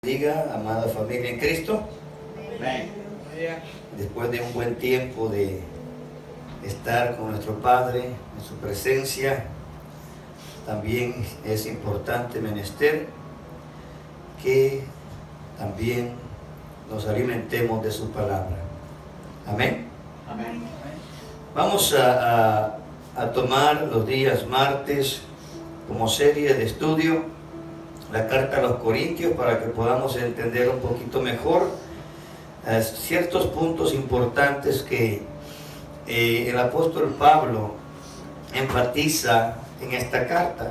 Diga, amada familia en Cristo. Amén. Después de un buen tiempo de estar con nuestro Padre en su presencia, también es importante menester que también nos alimentemos de su palabra. Amén. Amén. Vamos a tomar los días martes como serie de estudio la carta a los Corintios para que podamos entender un poquito mejor ciertos puntos importantes que el apóstol Pablo enfatiza en esta carta.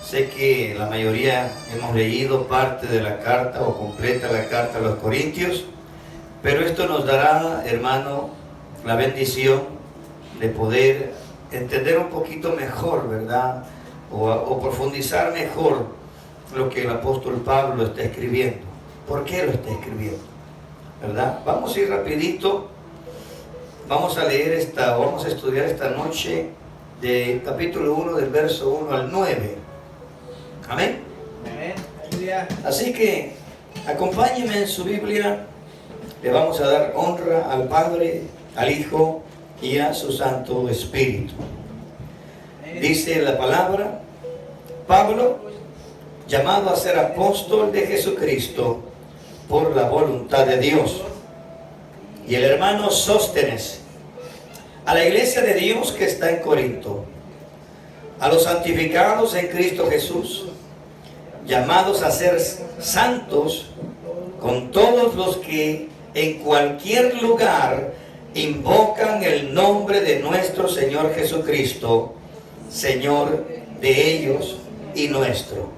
Sé que la mayoría hemos leído parte de la carta o completa la carta a los Corintios, pero esto nos dará, hermano, la bendición de poder entender un poquito mejor, ¿verdad? O profundizar mejor lo que el apóstol Pablo está escribiendo. ¿Por qué lo está escribiendo? ¿Verdad? Vamos a ir rapidito. Vamos a leer vamos a estudiar esta noche de capítulo 1 del verso 1 al 9. Amén. Amén. Así que acompáñenme en su Biblia. Le vamos a dar honra al Padre, al Hijo y a su Santo Espíritu. Dice la palabra: Pablo, llamado a ser apóstol de Jesucristo por la voluntad de Dios, y el hermano Sóstenes, a la iglesia de Dios que está en Corinto, a los santificados en Cristo Jesús, llamados a ser santos, con todos los que en cualquier lugar invocan el nombre de nuestro Señor Jesucristo, Señor de ellos y nuestro.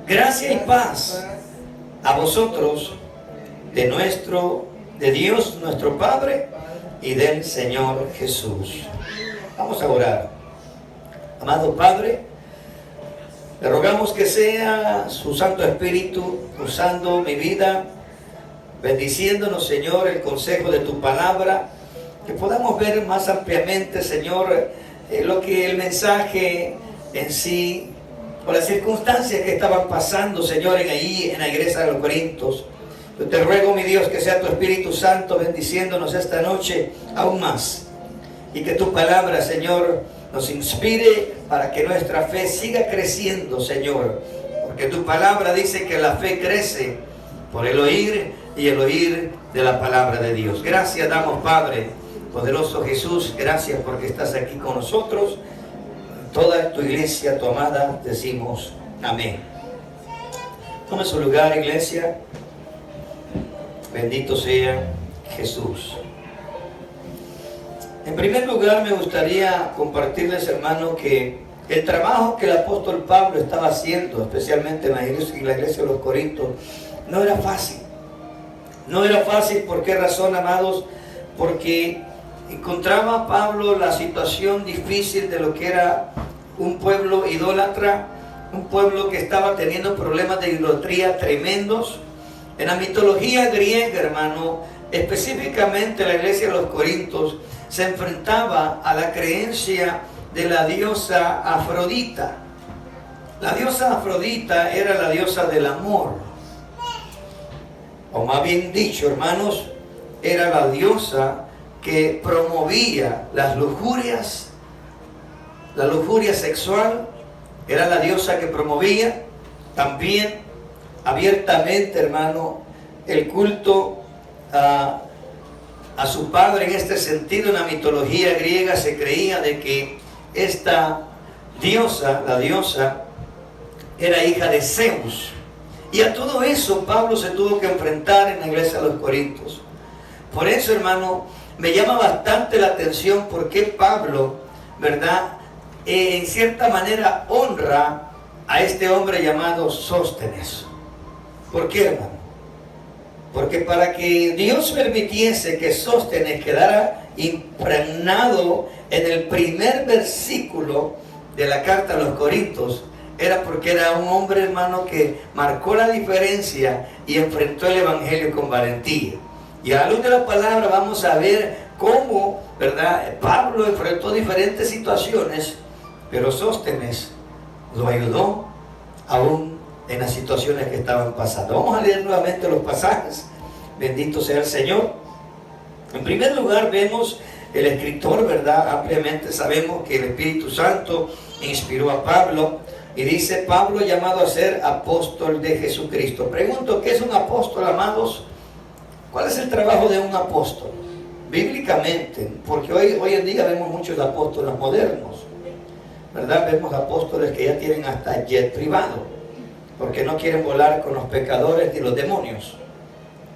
Gracia y paz a vosotros de Dios nuestro Padre y del Señor Jesús. Vamos a orar. Amado Padre, le rogamos que sea su Santo Espíritu usando mi vida, bendiciéndonos, Señor, el consejo de tu palabra, que podamos ver más ampliamente, Señor, lo que el mensaje en sí, por las circunstancias que estaban pasando, Señor, en la iglesia de los Corintios. Yo te ruego, mi Dios, que sea tu Espíritu Santo bendiciéndonos esta noche aún más, y que tu palabra, Señor, nos inspire para que nuestra fe siga creciendo, Señor, porque tu palabra dice que la fe crece por el oír y el oír de la palabra de Dios. Gracias damos, Padre poderoso Jesús, gracias porque estás aquí con nosotros. Toda tu iglesia, tu amada, decimos amén. Tome su lugar, iglesia. Bendito sea Jesús. En primer lugar, me gustaría compartirles, hermano, que el trabajo que el apóstol Pablo estaba haciendo, especialmente en la iglesia de los Corintios, no era fácil. No era fácil. ¿Por qué razón, amados? Porque encontraba Pablo la situación difícil de lo que era un pueblo idólatra, un pueblo que estaba teniendo problemas de idolatría tremendos. En la mitología griega, hermano, específicamente la iglesia de los Corintios se enfrentaba a la creencia de la diosa Afrodita. La diosa Afrodita era la diosa del amor, o más bien dicho, hermanos, era la diosa que promovía las lujurias, la lujuria sexual. Era la diosa que promovía también abiertamente, hermano, el culto a su padre. En este sentido, en la mitología griega se creía de que esta diosa, la diosa, era hija de Zeus. Y a todo eso Pablo se tuvo que enfrentar en la iglesia de los Corintios. Por eso, hermano, me llama bastante la atención porque Pablo, ¿verdad?, en cierta manera honra a este hombre llamado Sóstenes. ¿Por qué, hermano? Porque para que Dios permitiese que Sóstenes quedara impregnado en el primer versículo de la carta a los Corintios, era porque era un hombre, hermano, que marcó la diferencia y enfrentó el evangelio con valentía. Y a la luz de la palabra vamos a ver cómo, ¿verdad?, Pablo enfrentó diferentes situaciones, pero Sóstenes lo ayudó aún en las situaciones que estaban pasando. Vamos a leer nuevamente los pasajes. Bendito sea el Señor. En primer lugar vemos el escritor, ¿verdad? Ampliamente sabemos que el Espíritu Santo inspiró a Pablo y dice: Pablo, llamado a ser apóstol de Jesucristo. Pregunto, ¿qué es un apóstol, amados? ¿Cuál es el trabajo de un apóstol? Bíblicamente, porque hoy en día vemos muchos apóstoles modernos, ¿verdad? Vemos apóstoles que ya tienen hasta jet privado, porque no quieren volar con los pecadores ni los demonios.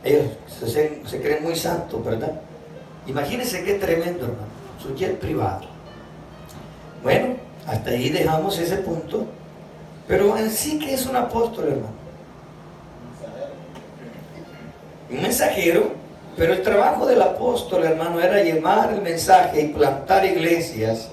Ellos se creen muy santos, ¿verdad? Imagínense qué tremendo, hermano, su jet privado. Bueno, hasta ahí dejamos ese punto. Pero en sí, ¿qué es un apóstol, hermano? Un mensajero. Pero el trabajo del apóstol, hermano, era llevar el mensaje y plantar iglesias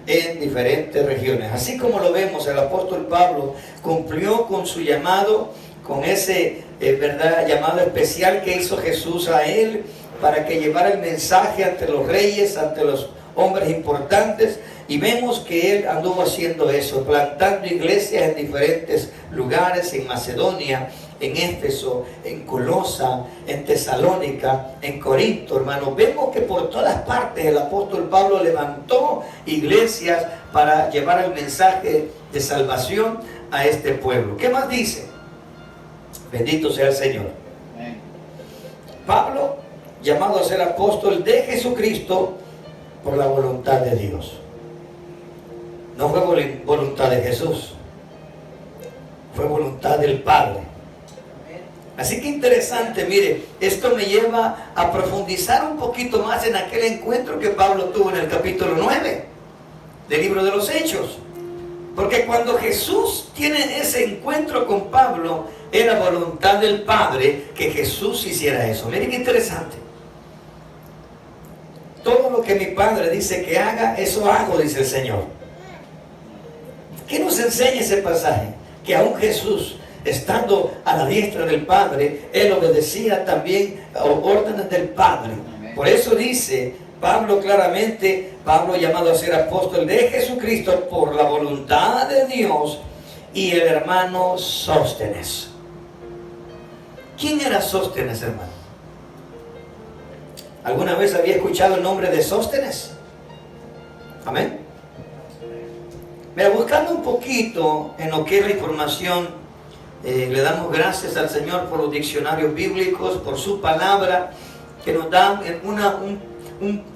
en diferentes regiones. Así como lo vemos, el apóstol Pablo cumplió con su llamado, con ese ¿verdad? Llamado especial que hizo Jesús a él, para que llevara el mensaje ante los reyes, ante los hombres importantes. Y vemos que él anduvo haciendo eso, plantando iglesias en diferentes lugares, en Macedonia, en Éfeso, en Colosa, en Tesalónica, en Corinto, hermano. Vemos que por todas partes el apóstol Pablo levantó iglesias para llevar el mensaje de salvación a este pueblo. ¿Qué más dice? Bendito sea el Señor. Pablo, llamado a ser apóstol de Jesucristo por la voluntad de Dios. No fue voluntad de Jesús, fue voluntad del Padre. Así que interesante, mire, esto me lleva a profundizar un poquito más en aquel encuentro que Pablo tuvo en el capítulo 9 del libro de los Hechos. Porque cuando Jesús tiene ese encuentro con Pablo, era voluntad del Padre que Jesús hiciera eso. Miren qué interesante. Todo lo que mi Padre dice que haga, eso hago, dice el Señor. ¿Qué nos enseña ese pasaje? Que aún Jesús, estando a la diestra del Padre, él obedecía también a órdenes del Padre. Por eso dice Pablo claramente, Pablo llamado a ser apóstol de Jesucristo por la voluntad de Dios, y el hermano Sóstenes. ¿Quién era Sóstenes, hermano? ¿Alguna vez había escuchado el nombre de Sóstenes? Amén. Mira, buscando un poquito en lo que es la información, le damos gracias al Señor por los diccionarios bíblicos, por su palabra, que nos da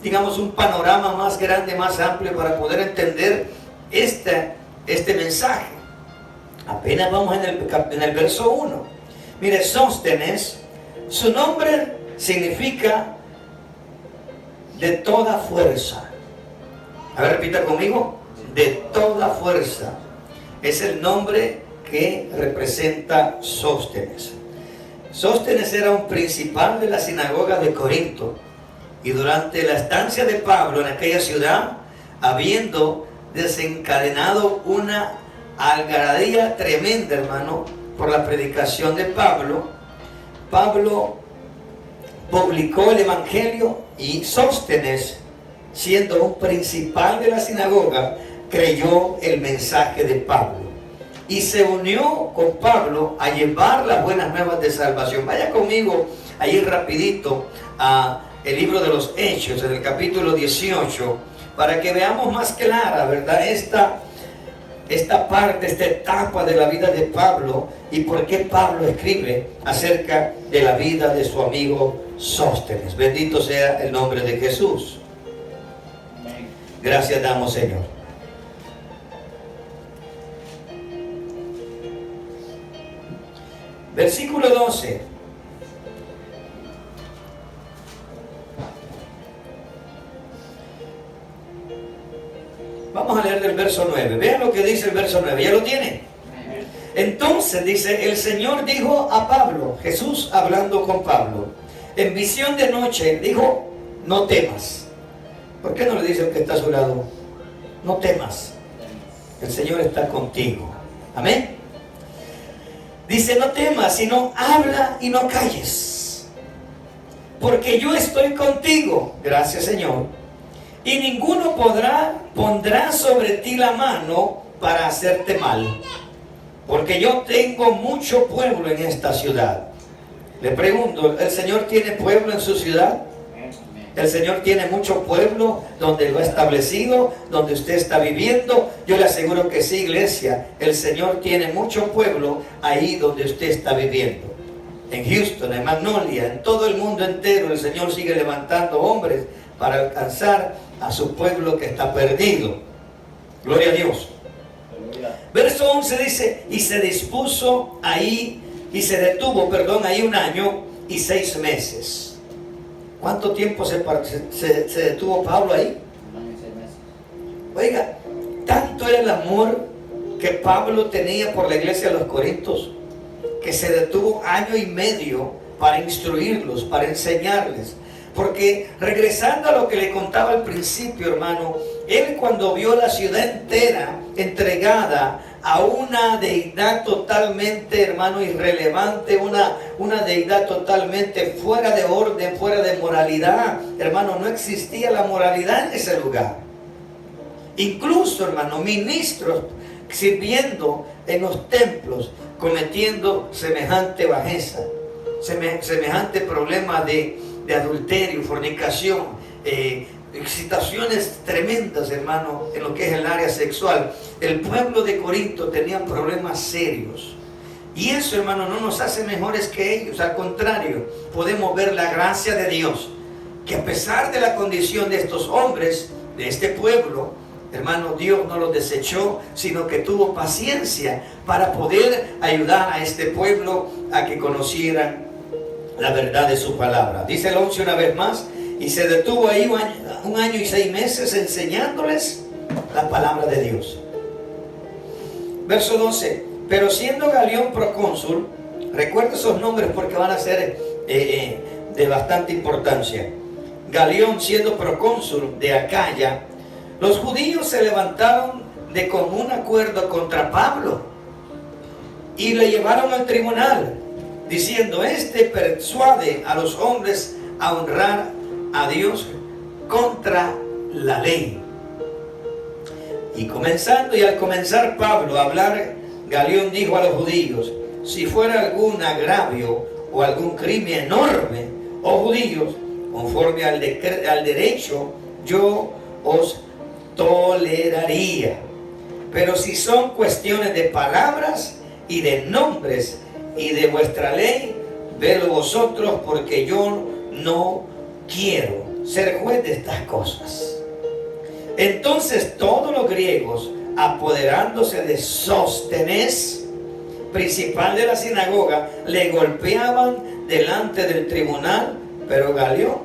digamos, un panorama más grande, más amplio para poder entender este mensaje. Apenas vamos en el verso 1. Mire, Sóstenes, su nombre significa de toda fuerza. A ver, repita conmigo. De toda fuerza. Es el nombre que representa Sóstenes. Sóstenes era un principal de la sinagoga de Corinto. Y durante la estancia de Pablo en aquella ciudad, habiendo desencadenado una algarabía tremenda, hermano, por la predicación de Pablo, Pablo publicó el evangelio, y Sóstenes, siendo un principal de la sinagoga, creyó el mensaje de Pablo y se unió con Pablo a llevar las buenas nuevas de salvación. Vaya conmigo ahí rapidito a el libro de los Hechos, en el capítulo 18, para que veamos más clara, ¿verdad?, esta parte, esta etapa de la vida de Pablo, y por qué Pablo escribe acerca de la vida de su amigo Sóstenes. Bendito sea el nombre de Jesús. Gracias damos, Señor. Versículo 12. Vamos a leer del verso 9. Vean lo que dice el verso 9. ¿Ya lo tiene? Entonces dice, el Señor dijo a Pablo, Jesús hablando con Pablo, en visión de noche, dijo, no temas. ¿Por qué no le dice el que está a su lado? No temas. El Señor está contigo. Amén. Dice, no temas, sino habla y no calles. Porque yo estoy contigo. Gracias, Señor. Y ninguno pondrá sobre ti la mano para hacerte mal. porque yo tengo mucho pueblo en esta ciudad. Le pregunto, ¿el Señor tiene pueblo en su ciudad? El Señor tiene mucho pueblo donde lo ha establecido, donde usted está viviendo. Yo le aseguro que sí, iglesia. El Señor tiene mucho pueblo ahí donde usted está viviendo. En Houston, en Magnolia, en todo el mundo entero, el Señor sigue levantando hombres para alcanzar a su pueblo que está perdido. Gloria a Dios. Verso 11 dice, y se dispuso ahí, y se detuvo, ahí 1 año y 6 meses. ¿Cuánto tiempo se detuvo Pablo ahí? 1 año y 6 meses. Oiga, tanto era el amor que Pablo tenía por la iglesia de los Corintios, que se detuvo 1 año y medio para instruirlos, para enseñarles. Porque regresando a lo que le contaba al principio, hermano, él cuando vio la ciudad entera entregada a una deidad totalmente, hermano, irrelevante, una deidad totalmente fuera de orden, fuera de moralidad, hermano, no existía la moralidad en ese lugar. Incluso, hermano, ministros sirviendo en los templos, cometiendo semejante bajeza, semejante problema de adulterio, fornicación, excitaciones tremendas, hermano, en lo que es el área sexual. El pueblo de Corinto tenía problemas serios. Y eso, hermano, no nos hace mejores que ellos. Al contrario, podemos ver la gracia de Dios, que a pesar de la condición de estos hombres, de este pueblo, hermano, Dios no los desechó, sino que tuvo paciencia para poder ayudar a este pueblo a que conocieran la verdad de su palabra. Dice el 11 una vez más, y se detuvo ahí 1 año y 6 meses enseñándoles la palabra de Dios. Verso 12, pero siendo Galión procónsul, recuerda esos nombres porque van a ser de bastante importancia. Galión siendo procónsul de Acaya, los judíos se levantaron de común acuerdo contra Pablo y le llevaron al tribunal, diciendo, este persuade a los hombres a honrar a Dios contra la ley. Y al comenzar Pablo a hablar, Galión dijo a los judíos, si fuera algún agravio o algún crimen enorme, oh judíos, conforme al derecho, yo os toleraría. Pero si son cuestiones de palabras y de nombres y de vuestra ley, vedlo vosotros, porque yo no quiero ser juez de estas cosas. Entonces todos los griegos, apoderándose de Sóstenes, principal de la sinagoga, le golpeaban delante del tribunal, pero Galión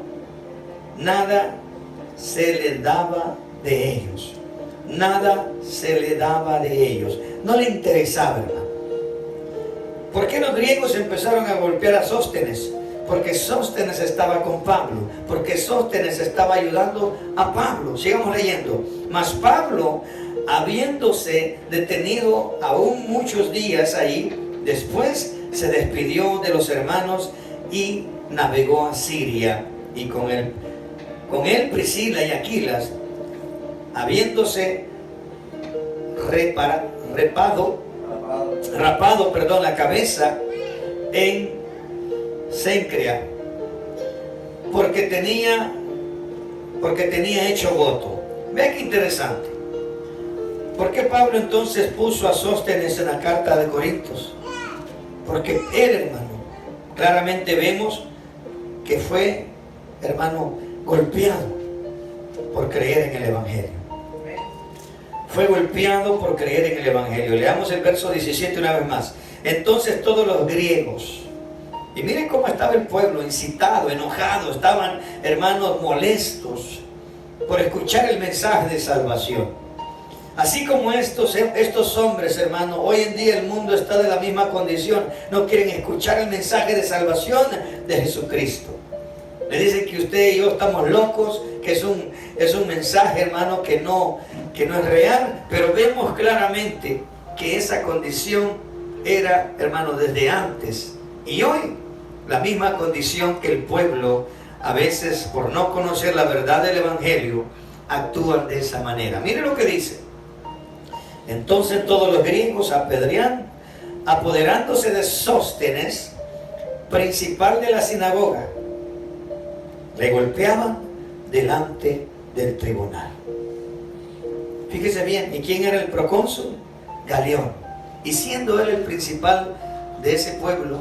nada se le daba de ellos. Nada se le daba de ellos. No le interesaba, hermano. ¿Por qué los griegos empezaron a golpear a Sóstenes? Porque Sóstenes estaba con Pablo, porque Sóstenes estaba ayudando a Pablo. Sigamos leyendo. Mas Pablo, habiéndose detenido aún muchos días ahí, después se despidió de los hermanos y navegó a Siria. Y con él Priscila y Aquilas, habiéndose rapado la cabeza en Cencrea, porque tenía hecho voto. Vea qué interesante. ¿Por qué Pablo entonces puso a Sóstenes en la carta de Corintios? Porque él, hermano, claramente vemos que fue, hermano, golpeado por creer en el Evangelio. Fue golpeado por creer en el Evangelio. Leamos el verso 17 una vez más. Entonces todos los griegos, y miren cómo estaba el pueblo, incitado, enojado, estaban, hermanos, molestos por escuchar el mensaje de salvación. Así como estos hombres, hermanos, hoy en día el mundo está de la misma condición. No quieren escuchar el mensaje de salvación de Jesucristo. Le dicen que usted y yo estamos locos, que es un mensaje, hermano, que no es real. Pero vemos claramente que esa condición era, hermano, desde antes. Y hoy, la misma condición que el pueblo, a veces por no conocer la verdad del Evangelio, actúan de esa manera. Mire lo que dice. Entonces todos los griegos apoderándose de Sóstenes, principal de la sinagoga, le golpeaban delante del tribunal. Fíjese bien, ¿y quién era el procónsul? Galión. Y siendo él el principal de ese pueblo,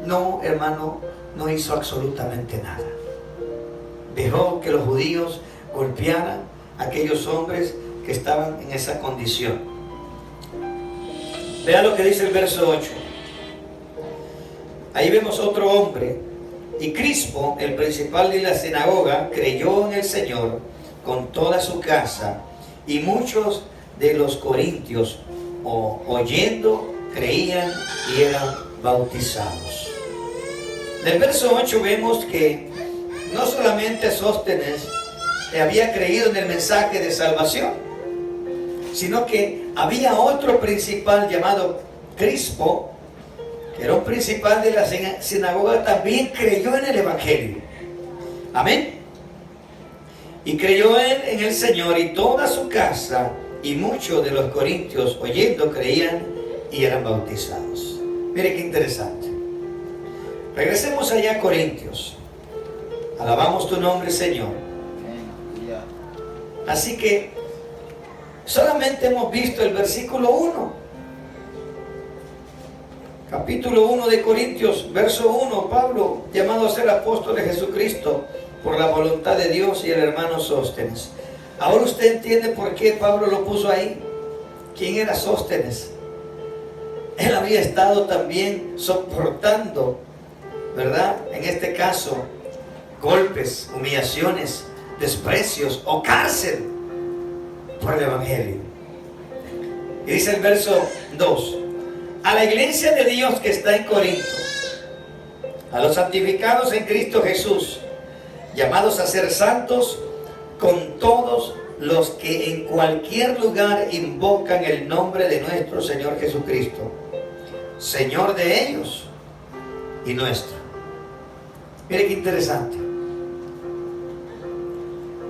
no, hermano, no hizo absolutamente nada. Dejó que los judíos golpearan a aquellos hombres que estaban en esa condición. Vea lo que dice el verso 8. Ahí vemos otro hombre. Y Crispo, el principal de la sinagoga, creyó en el Señor con toda su casa, y muchos de los corintios, oyendo, creían y eran bautizados. Del verso 8 vemos que no solamente Sóstenes había creído en el mensaje de salvación, sino que había otro principal llamado Crispo, que era un principal de la sinagoga, también creyó en el evangelio. Amén. Y creyó él en el Señor y toda su casa, y muchos de los corintios, oyendo, creían y eran bautizados. Mire qué interesante. Regresemos allá a Corintios. Alabamos tu nombre, Señor. Así que solamente hemos visto el versículo 1. Capítulo 1 de Corintios, verso 1. Pablo, llamado a ser apóstol de Jesucristo por la voluntad de Dios, y el hermano Sóstenes. Ahora usted entiende por qué Pablo lo puso ahí. ¿Quién era Sóstenes? Él había estado también soportando, ¿verdad? En este caso, golpes, humillaciones, desprecios o cárcel por el evangelio. Y dice el verso 2: a la iglesia de Dios que está en Corinto, a los santificados en Cristo Jesús, llamados a ser santos, con todos los que en cualquier lugar invocan el nombre de nuestro Señor Jesucristo, Señor de ellos y nuestro. Mire qué interesante.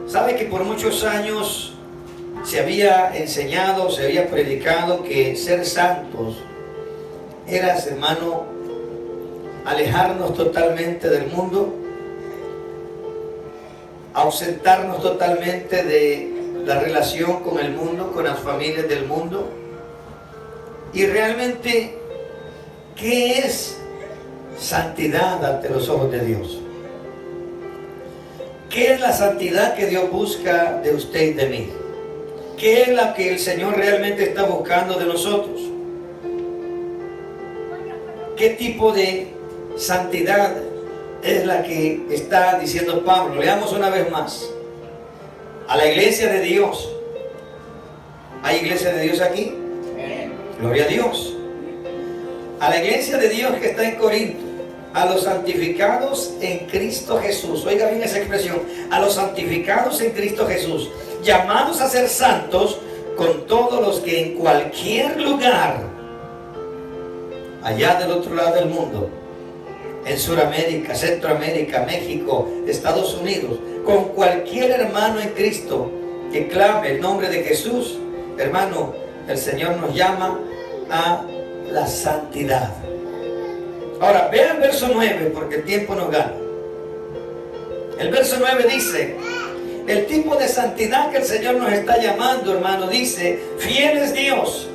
Sabe que por muchos años se había enseñado, se había predicado que ser santos era, hermano, alejarnos totalmente del mundo, ausentarnos totalmente de la relación con el mundo, con las familias del mundo. Y realmente, ¿qué es santidad ante los ojos de Dios? ¿Qué es la santidad que Dios busca de usted y de mí? ¿Qué es la que el Señor realmente está buscando de nosotros? ¿Qué tipo de santidad es la que está diciendo Pablo? Leamos una vez más. A la iglesia de Dios. ¿Hay iglesia de Dios aquí? Gloria a Dios. A la iglesia de Dios que está en Corinto, a los santificados en Cristo Jesús. Oiga bien esa expresión: a los santificados en Cristo Jesús, llamados a ser santos, con todos los que en cualquier lugar, allá del otro lado del mundo, en Sudamérica, Centroamérica, México, Estados Unidos, con cualquier hermano en Cristo que clame el nombre de Jesús, hermano, el Señor nos llama a la santidad. Ahora, vean el verso 9, porque el tiempo nos gana. El verso 9 dice: el tipo de santidad que el Señor nos está llamando, hermano, dice: fiel es Dios,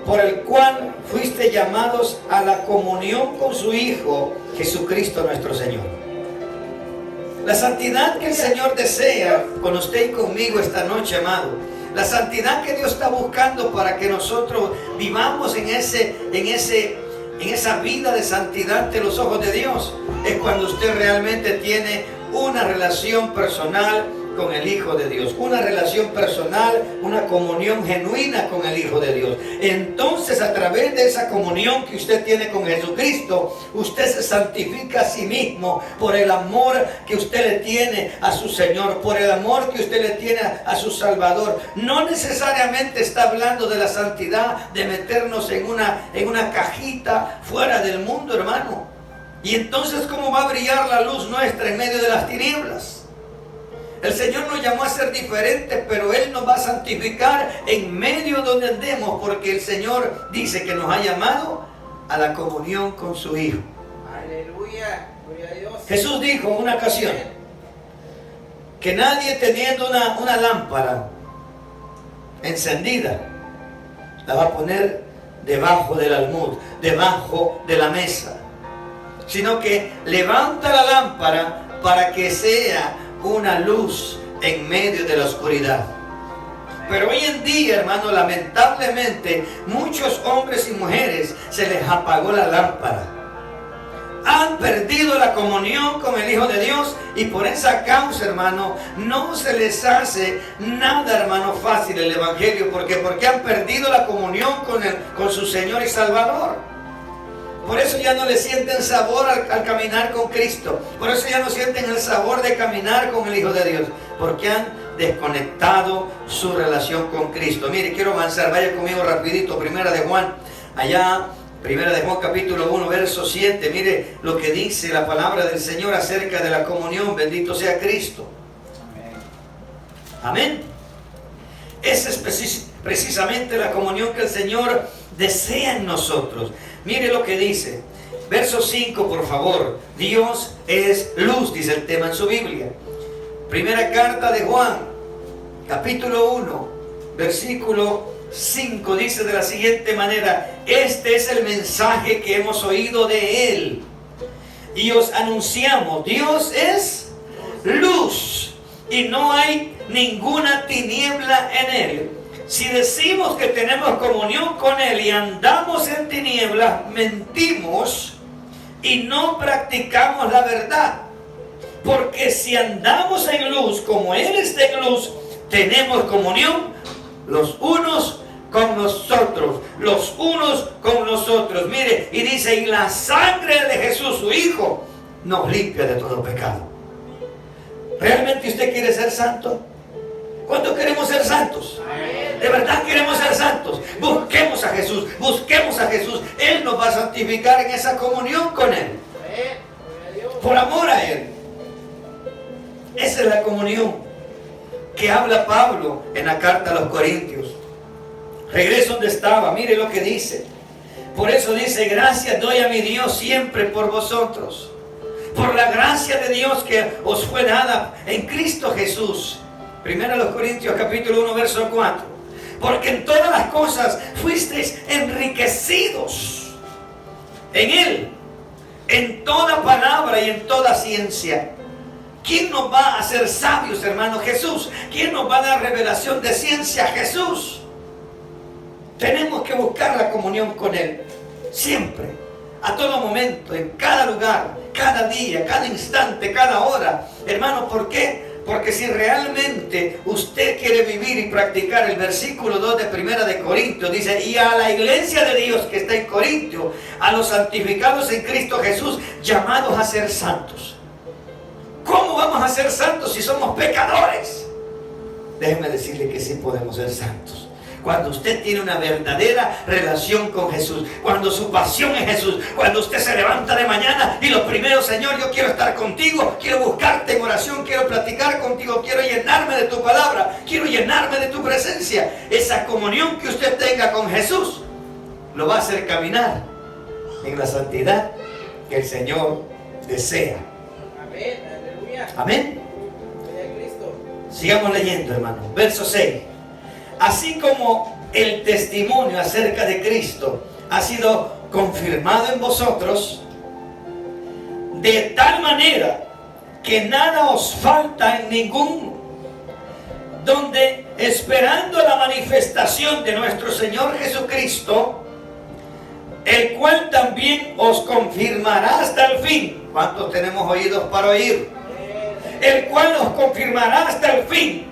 por el cual fuiste llamados a la comunión con su Hijo, Jesucristo nuestro Señor. La santidad que el Señor desea con usted y conmigo esta noche, amado, la santidad que Dios está buscando para que nosotros vivamos en esa vida de santidad ante los ojos de Dios, es cuando usted realmente tiene una relación personal con el Hijo de Dios, una relación personal, una comunión genuina con el Hijo de Dios. Entonces, a través de esa comunión que usted tiene con Jesucristo, usted se santifica a sí mismo por el amor que usted le tiene a su Señor, por el amor que usted le tiene a su Salvador. No necesariamente está hablando de la santidad de meternos en una cajita fuera del mundo, hermano. Y entonces, ¿cómo va a brillar la luz nuestra en medio de las tinieblas? El Señor nos llamó a ser diferentes, pero Él nos va a santificar en medio donde andemos, porque el Señor dice que nos ha llamado a la comunión con su Hijo. Aleluya. Gloria a Dios. Jesús dijo en una ocasión que nadie teniendo una lámpara encendida la va a poner debajo del almud, debajo de la mesa, sino que levanta la lámpara para que sea una luz en medio de la oscuridad. Pero hoy en día, hermano, lamentablemente, muchos hombres y mujeres se les apagó la lámpara. Han perdido la comunión con el Hijo de Dios y por esa causa, hermano, no se les hace nada, hermano, fácil el Evangelio. Porque han perdido la comunión con su Señor y Salvador. Por eso ya no le sienten sabor al caminar con Cristo. Por eso ya no sienten el sabor de caminar con el Hijo de Dios. Porque han desconectado su relación con Cristo. Mire, quiero avanzar, vaya conmigo rapidito. Primera de Juan, allá, Primera de Juan capítulo 1, verso 7. Mire lo que dice la palabra del Señor acerca de la comunión. Bendito sea Cristo. Amén. Esa es precisamente la comunión que el Señor desea en nosotros. Mire lo que dice. Verso 5, por favor. Dios es luz, dice el tema en su Biblia. Primera carta de Juan, capítulo 1, versículo 5, dice de la siguiente manera: este es el mensaje que hemos oído de Él y os anunciamos. Dios es luz y no hay ninguna tiniebla en Él. Si decimos que tenemos comunión con Él y andamos en tinieblas, mentimos y no practicamos la verdad. Porque si andamos en luz como Él está en luz, tenemos comunión los unos con nosotros, los unos con nosotros. Mire, y dice, y la sangre de Jesús, su Hijo, nos limpia de todo pecado. ¿Realmente usted quiere ser santo? ¿Cuántos queremos ser santos? ¿De verdad queremos ser santos? Busquemos a Jesús, busquemos a Jesús. Él nos va a santificar en esa comunión con Él. Por amor a Él. Esa es la comunión que habla Pablo en la carta a los Corintios. Regreso donde estaba, mire lo que dice. Por eso dice, gracias doy a mi Dios siempre por vosotros, por la gracia de Dios que os fue dada en Cristo Jesús. Primero a los Corintios capítulo 1 verso 4. Porque en todas las cosas fuisteis enriquecidos en Él, en toda palabra y en toda ciencia. ¿Quién nos va a hacer sabios, hermano? Jesús. ¿Quién nos va a dar revelación de ciencia? Jesús. Tenemos que buscar la comunión con Él. Siempre. A todo momento, en cada lugar, cada día, cada instante, cada hora. Hermano, ¿por qué? Porque si realmente usted quiere vivir y practicar el versículo 2 de Primera de Corintios, dice, y a la iglesia de Dios que está en Corintio, a los santificados en Cristo Jesús, llamados a ser santos. ¿Cómo vamos a ser santos si somos pecadores? Déjeme decirle que sí podemos ser santos. Cuando usted tiene una verdadera relación con Jesús, cuando su pasión es Jesús, cuando usted se levanta de mañana y lo primero, Señor, yo quiero estar contigo, quiero buscarte en oración, quiero platicar contigo, quiero llenarme de tu palabra, quiero llenarme de tu presencia. Esa comunión que usted tenga con Jesús lo va a hacer caminar en la santidad que el Señor desea. Amén. Amén. Sigamos leyendo, hermano. Verso 6. Así como el testimonio acerca de Cristo ha sido confirmado en vosotros, de tal manera que nada os falta en ningún, donde esperando la manifestación de nuestro Señor Jesucristo, el cual también os confirmará hasta el fin. ¿Cuántos tenemos oídos para oír? El cual os confirmará hasta el fin,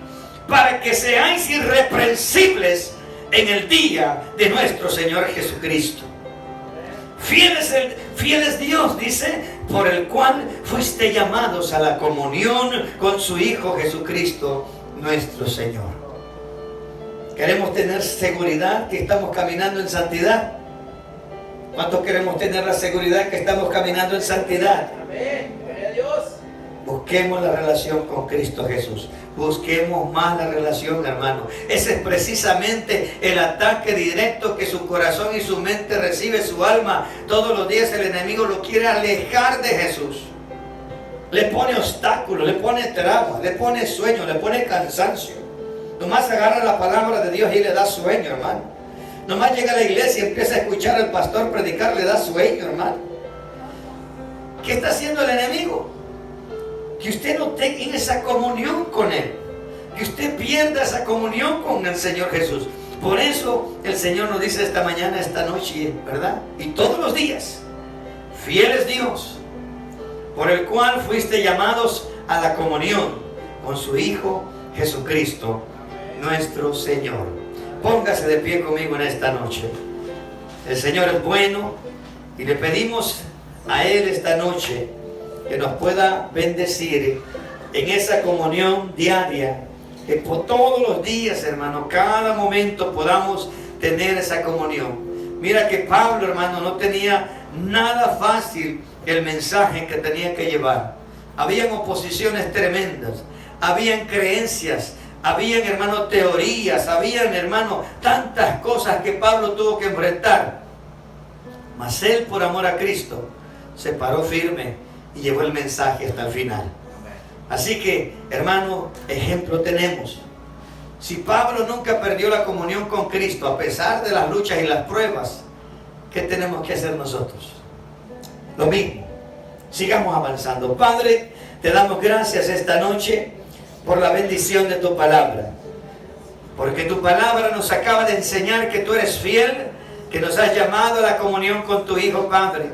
para que seáis irreprensibles en el día de nuestro Señor Jesucristo. Fiel es Dios, dice, por el cual fuiste llamados a la comunión con su Hijo Jesucristo, nuestro Señor. ¿Queremos tener seguridad que estamos caminando en santidad? ¿Cuántos queremos tener la seguridad que estamos caminando en santidad? Amén. Gloria a Dios. Busquemos la relación con Cristo Jesús. Busquemos más la relación, hermano. Ese es precisamente el ataque directo que su corazón y su mente recibe, su alma. Todos los días el enemigo lo quiere alejar de Jesús. Le pone obstáculos, le pone trabas, le pone sueño, le pone cansancio. Nomás agarra la palabra de Dios y le da sueño, hermano. Nomás llega a la iglesia y empieza a escuchar al pastor predicar, le da sueño, hermano. ¿Qué está haciendo el enemigo? Que usted no tenga esa comunión con Él. Que usted pierda esa comunión con el Señor Jesús. Por eso el Señor nos dice esta mañana, esta noche, ¿verdad? Y todos los días, fiel es Dios, por el cual fuiste llamados a la comunión con su Hijo Jesucristo, nuestro Señor. Póngase de pie conmigo en esta noche. El Señor es bueno y le pedimos a Él esta noche que nos pueda bendecir en esa comunión diaria, que por todos los días, hermano, cada momento podamos tener esa comunión. Mira que Pablo, hermano, no tenía nada fácil el mensaje que tenía que llevar. Habían oposiciones tremendas, habían creencias, habían, hermano, teorías, habían, hermano, tantas cosas que Pablo tuvo que enfrentar. Mas él, por amor a Cristo, se paró firme y llevó el mensaje hasta el final. Así que, hermano, ejemplo tenemos. Si Pablo nunca perdió la comunión con Cristo, a pesar de las luchas y las pruebas, ¿qué tenemos que hacer nosotros? Lo mismo. Sigamos avanzando. Padre, te damos gracias esta noche por la bendición de tu palabra. Porque tu palabra nos acaba de enseñar que tú eres fiel, que nos has llamado a la comunión con tu Hijo, Padre.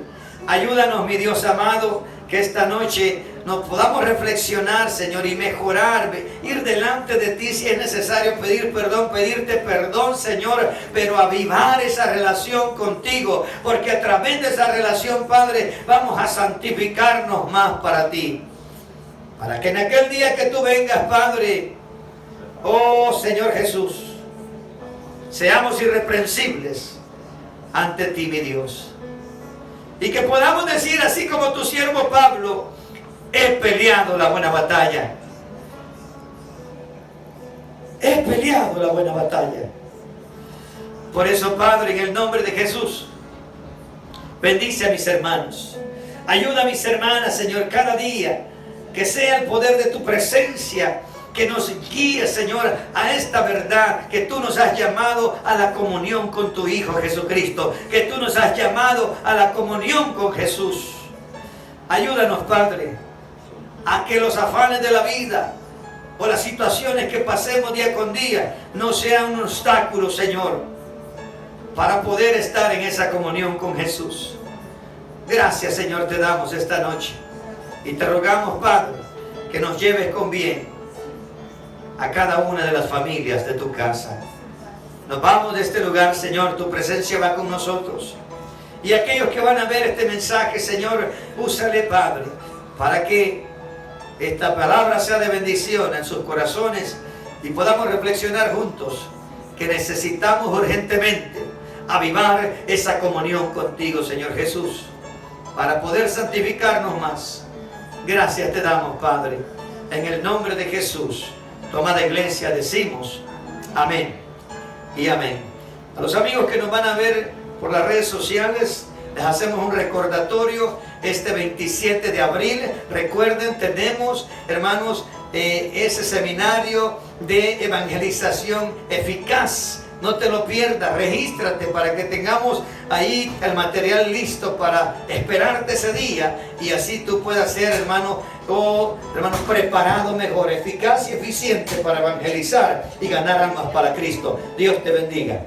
Ayúdanos, mi Dios amado, que esta noche nos podamos reflexionar, Señor, y mejorar, ir delante de ti si es necesario pedir perdón, pedirte perdón, Señor, pero avivar esa relación contigo, porque a través de esa relación, Padre, vamos a santificarnos más para ti, para que en aquel día que tú vengas, Padre, oh Señor Jesús, seamos irreprensibles ante ti, mi Dios. Y que podamos decir, así como tu siervo Pablo, he peleado la buena batalla. He peleado la buena batalla. Por eso, Padre, en el nombre de Jesús, bendice a mis hermanos. Ayuda a mis hermanas, Señor, cada día. Que sea el poder de tu presencia que nos guíe, Señor, a esta verdad, que tú nos has llamado a la comunión con tu Hijo Jesucristo, que tú nos has llamado a la comunión con Jesús. Ayúdanos, Padre, a que los afanes de la vida o las situaciones que pasemos día con día no sean un obstáculo, Señor, para poder estar en esa comunión con Jesús. Gracias, Señor, te damos esta noche y te rogamos, Padre, que nos lleves con bien a cada una de las familias de tu casa. Nos vamos de este lugar, Señor, tu presencia va con nosotros. Y aquellos que van a ver este mensaje, Señor, úsale, Padre, para que esta palabra sea de bendición en sus corazones y podamos reflexionar juntos que necesitamos urgentemente avivar esa comunión contigo, Señor Jesús, para poder santificarnos más. Gracias te damos, Padre, en el nombre de Jesús. Tomada iglesia, decimos amén y amén. A los amigos que nos van a ver por las redes sociales, les hacemos un recordatorio. Este 27 de abril, recuerden, tenemos, hermanos, ese seminario de evangelización eficaz. No te lo pierdas, regístrate para que tengamos ahí el material listo para esperarte ese día y así tú puedas ser, hermano, preparado mejor, eficaz y eficiente para evangelizar y ganar almas para Cristo. Dios te bendiga.